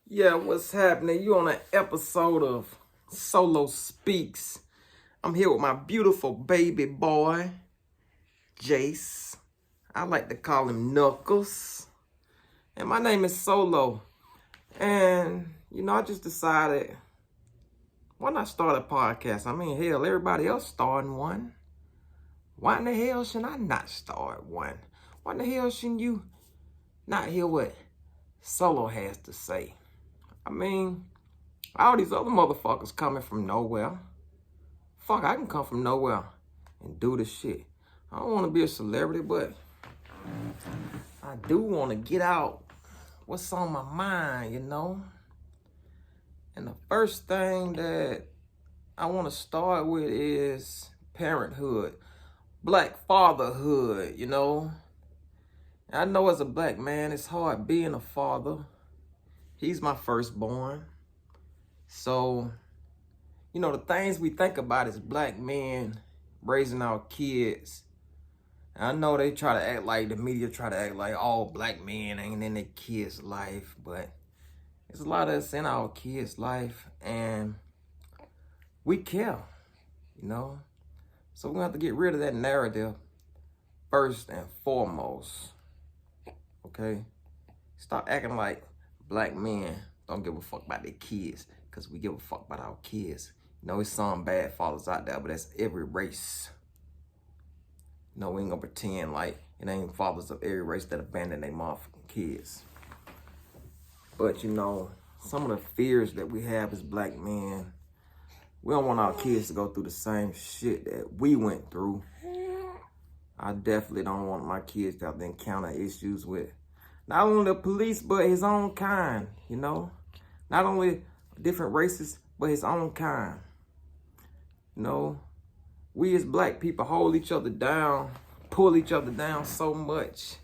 Yeah, what's happening? You on an episode of Solo Speaks. I'm here with my beautiful baby boy, Jace. I like to call him Knuckles. And my name is Solo. And, I just decided, why not start a podcast? I mean, hell, everybody else starting one. Why in the hell should I not start one? Why in the hell shouldn't you not hear what Solo has to say? I mean, all these other motherfuckers coming from nowhere. Fuck, I can come from nowhere and do the shit. I don't want to be a celebrity, but I do want to get out what's on my mind, And the first thing that I want to start with is parenthood, black fatherhood, I know as a black man, it's hard being a father. He's my firstborn. So, the things we think about as black men raising our kids. I know they try to act like, the media try to act like all black men ain't in their kids' life, but there's a lot of us in our kids' life, and we care, So we're gonna have to get rid of that narrative first and foremost, okay? Stop acting like black men don't give a fuck about their kids, because we give a fuck about our kids. There's some bad fathers out there, but that's every race. We ain't gonna pretend like it ain't fathers of every race that abandon their motherfucking kids. But some of the fears that we have as black men, we don't want our kids to go through the same shit that we went through. I definitely don't want my kids to have to encounter issues with not only the police, but his own kind, Not only different races, but his own kind. We as black people hold each other down, pull each other down so much.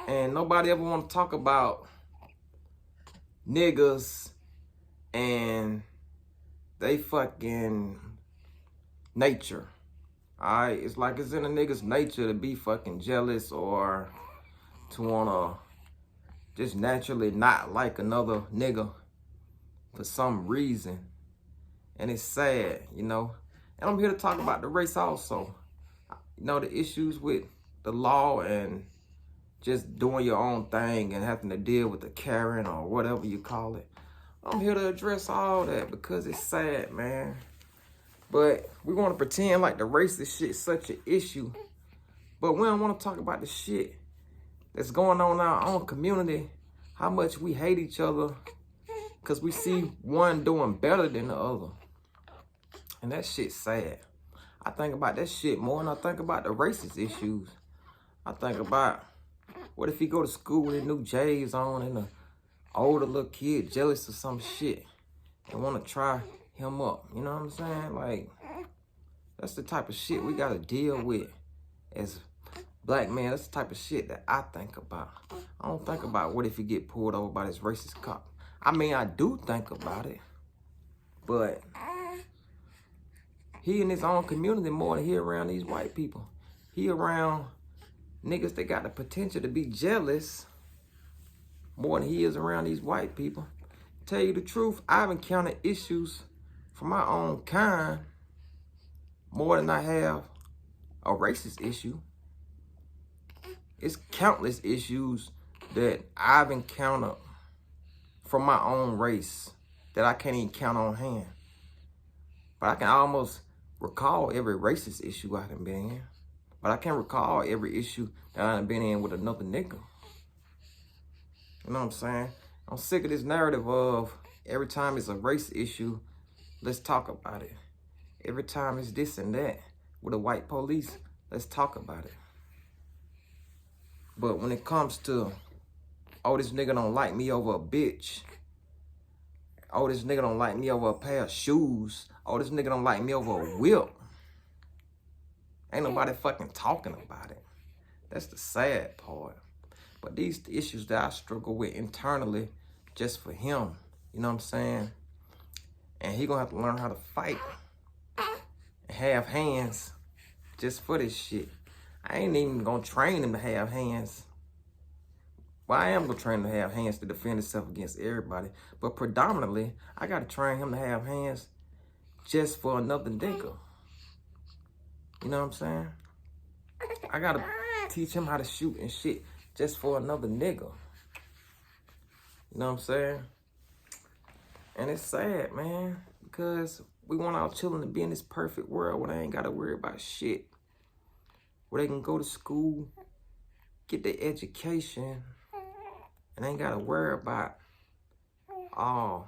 And nobody ever want to talk about niggas and they fucking nature. Alright? It's like it's in a nigga's nature to be fucking jealous or to wanna just naturally not like another nigga for some reason. And it's sad, And I'm here to talk about the race also. The issues with the law and just doing your own thing and having to deal with the Karen or whatever you call it. I'm here to address all that because it's sad, man. But we want to pretend like the racist shit is such an issue. But we don't want to talk about the shit that's going on in our own community. How much we hate each other because we see one doing better than the other. And that shit's sad. I think about that shit more than I think about the racist issues. I think about, what if he go to school with new J's on and the older little kid jealous of some shit and want to try him up? You know what I'm saying? Like, that's the type of shit we got to deal with as black men. That's the type of shit that I think about. I don't think about what if he get pulled over by this racist cop. I mean, I do think about it, but he in his own community more than he around these white people. He around niggas that got the potential to be jealous more than he is around these white people. Tell you the truth, I've encountered issues from my own kind more than I have a racist issue. It's countless issues that I've encountered from my own race that I can't even count on hand. But I can almost recall every racist issue I done been in. But I can't recall every issue that I done been in with another nigga. You know what I'm saying? I'm sick of this narrative of every time it's a race issue, let's talk about it. Every time it's this and that with the white police, let's talk about it. But when it comes to, oh, this nigga don't like me over a bitch. Oh, this nigga don't like me over a pair of shoes. Oh, this nigga don't like me over a whip. Ain't nobody fucking talking about it. That's the sad part. But these issues that I struggle with internally just for him. You know what I'm saying? And he gonna have to learn how to fight and have hands just for this shit. I ain't even gonna train him to have hands. Well, I am gonna train him to have hands to defend himself against everybody. But predominantly, I gotta train him to have hands just for another nigga. You know what I'm saying? I gotta teach him how to shoot and shit just for another nigga. You know what I'm saying? And it's sad, man, because we want our children to be in this perfect world where they ain't gotta worry about shit. Where they can go to school, get their education, and ain't gotta worry about, oh,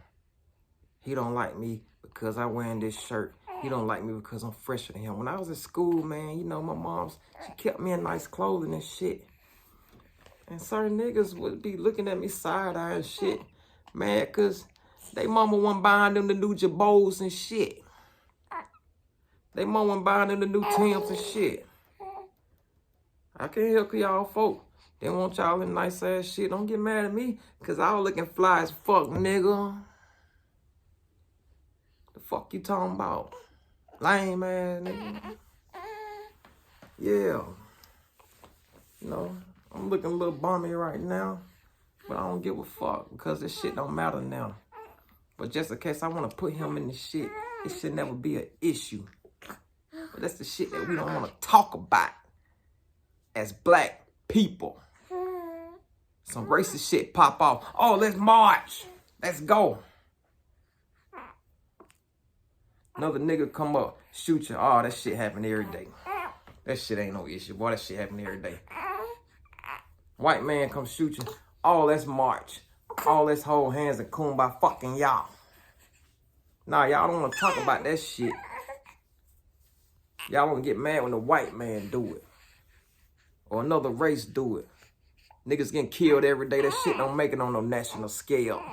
he don't like me because I wearing this shirt. He don't like me because I'm fresher than him. When I was in school, man, you know, my mom's, she kept me in nice clothing and shit. And certain niggas would be looking at me side-eye and shit, man, because they mama wasn't buying them the new Jabos and shit. They mama wasn't buying them the new Timbs and shit. I can't help y'all folk. They want y'all in nice ass shit. Don't get mad at me, because I was looking fly as fuck, nigga. The fuck you talking about? Lame ass nigga. Yeah. You know, I'm looking a little bummy right now, but I don't give a fuck because this shit don't matter now. But just in case I want to put him in the shit, it should never be an issue. But that's the shit that we don't want to talk about as black people. Some racist shit pop off. Oh, let's march. Let's go. Another nigga come up, shoot you. Oh, that shit happen every day. That shit ain't no issue. Boy, that shit happen every day. White man come shoot you. Oh, let's march. Oh, let's hold hands and kumbaya fucking y'all. Nah, y'all don't want to talk about that shit. Y'all want to get mad when the white man do it. Or another race do it. Niggas getting killed every day. That shit don't make it on no national scale.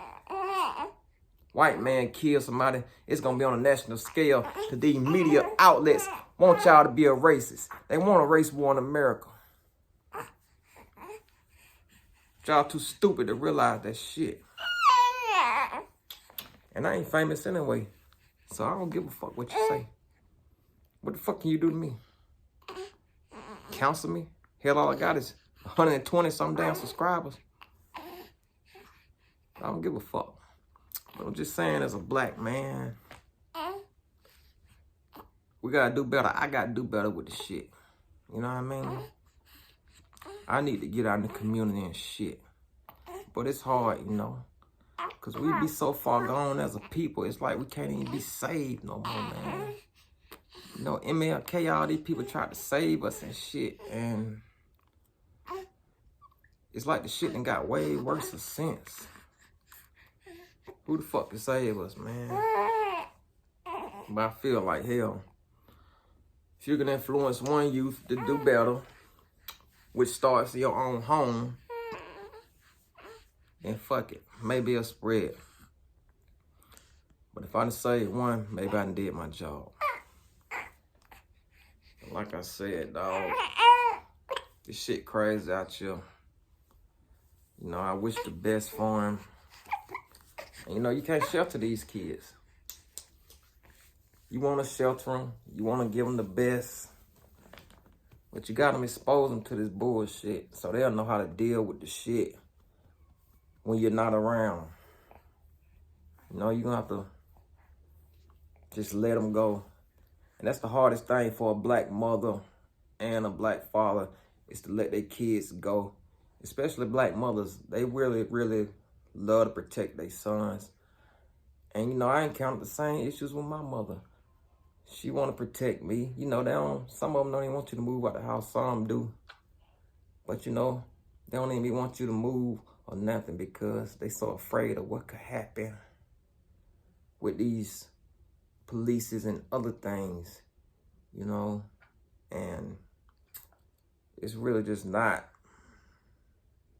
White man kill somebody, it's going to be on a national scale because these media outlets want y'all to be a racist. They want a race war in America. Y'all too stupid to realize that shit. And I ain't famous anyway, so I don't give a fuck what you say. What the fuck can you do to me? Counsel me? Hell, all I got is 120 some damn subscribers. I don't give a fuck. But I'm just saying, as a black man, we gotta do better. I gotta do better with the shit. You know what I mean? I need to get out in the community and shit. But it's hard, you know. Because we be so far gone as a people, it's like we can't even be saved no more, man. You know, MLK, all these people tried to save us and shit. And it's like the shit done got way worse since. Who the fuck can save us, man? But I feel like, hell, if you can influence one youth to do better, which starts in your own home, then fuck it. Maybe it'll spread. But if I done saved one, maybe I done did my job. Like I said, dog, this shit crazy out here. You know, I wish the best for him. And, you know, you can't shelter these kids. You want to shelter them. You want to give them the best. But you got to expose them to this bullshit so they'll know how to deal with the shit when you're not around. You know, you're going to have to just let them go. And that's the hardest thing for a black mother and a black father is to let their kids go. Especially black mothers. They really, really love to protect their sons. And, you know, I encountered the same issues with my mother. She want to protect me. You know, some of them don't even want you to move out the house. Some do. But, you know, they don't even want you to move or nothing because they so afraid of what could happen with these polices and other things, you know. And it's really just not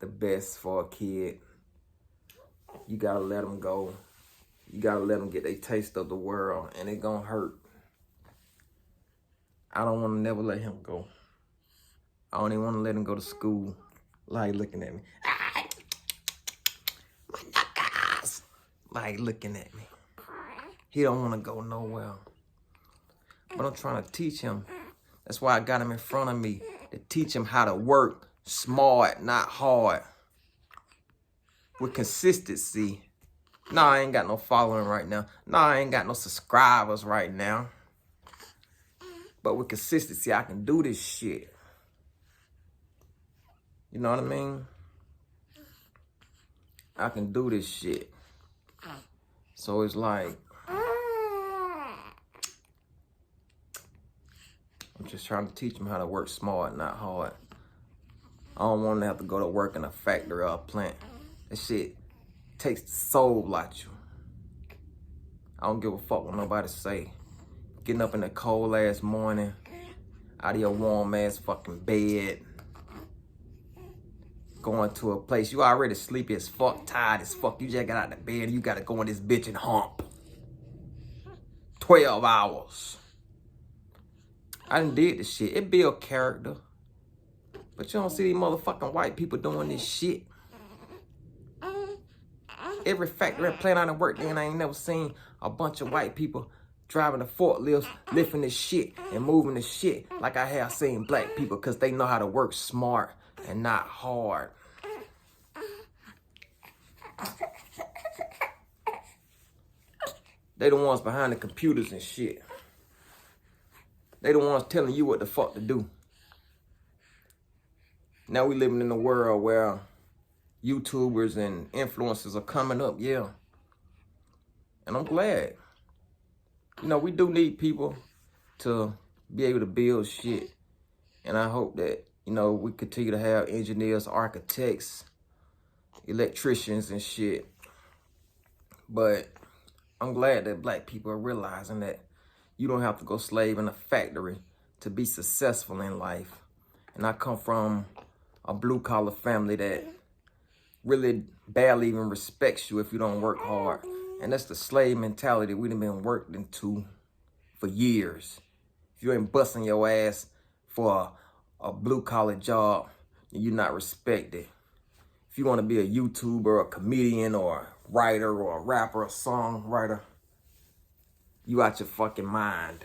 the best for a kid. You gotta let them go. You gotta let them get a taste of the world, and it gonna hurt. I don't want to never let him go. I don't even want to let him go to school. Like looking at me. My knuckles. Like looking at me. He don't want to go nowhere. But I'm trying to teach him. That's why I got him in front of me. To teach him how to work smart, not hard. with consistency. Nah, I ain't got no following right now. Nah, I ain't got no subscribers right now. But with consistency, I can do this shit. You know what I mean? I can do this shit. So it's like, I'm just trying to teach them how to work smart, not hard. I don't want to have to go to work in a factory or a plant. That shit takes the soul out you. I don't give a fuck what nobody say. Getting up in the cold ass morning, out of your warm ass fucking bed, going to a place you already sleepy as fuck, tired as fuck. You just got out of bed and you gotta go in this bitch and hump. 12 hours. I done did this shit. It build character. But you don't see these motherfucking white people doing this shit. Every factory and plant I done worked in, I ain't never seen a bunch of white people driving the forklifts, lifting the shit and moving the shit like I have seen black people, because they know how to work smart and not hard. They the ones behind the computers and shit. They the ones telling you what the fuck to do. Now we living in a world where YouTubers and influencers are coming up, yeah. And I'm glad. You know, we do need people to be able to build shit. And I hope that, you know, we continue to have engineers, architects, electricians and shit. But I'm glad that black people are realizing that you don't have to go slave in a factory to be successful in life. And I come from a blue-collar family that really barely even respects you if you don't work hard. And that's the slave mentality we done been worked into for years. If you ain't busting your ass for a blue-collar job, you're not respected. If you want to be a YouTuber, a comedian, or a writer, or a rapper, a songwriter, you out your fucking mind.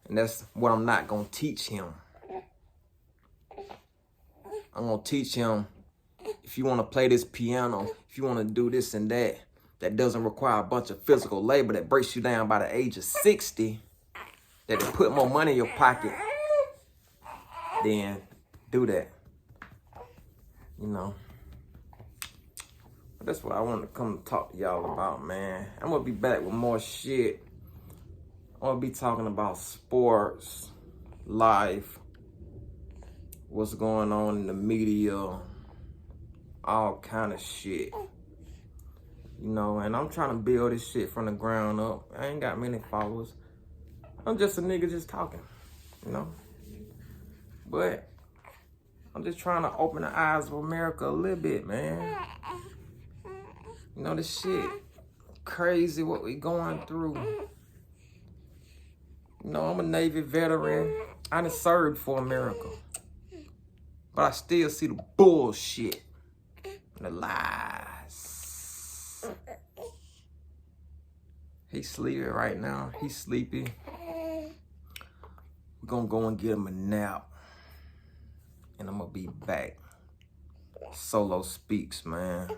And that's what I'm not going to teach him. I'm going to teach him, if you want to play this piano, if you want to do this and that, that doesn't require a bunch of physical labor, that breaks you down by the age of 60, that will put more money in your pocket, then do that. You know. But that's what I want to come talk to y'all about, man. I'm going to be back with more shit. I'm going to be talking about sports, life, what's going on in the media, all kind of shit. You know, and I'm trying to build this shit from the ground up. I ain't got many followers. I'm just a nigga just talking, you know. But I'm just trying to open the eyes of America a little bit, man. You know, this shit crazy what we going through. You know, I'm a Navy veteran. I done served for America. But I still see the bullshit and the lies. He's sleeping right now. He's sleepy. We're gonna go and get him a nap. And I'm gonna be back. Solo Speaks, man.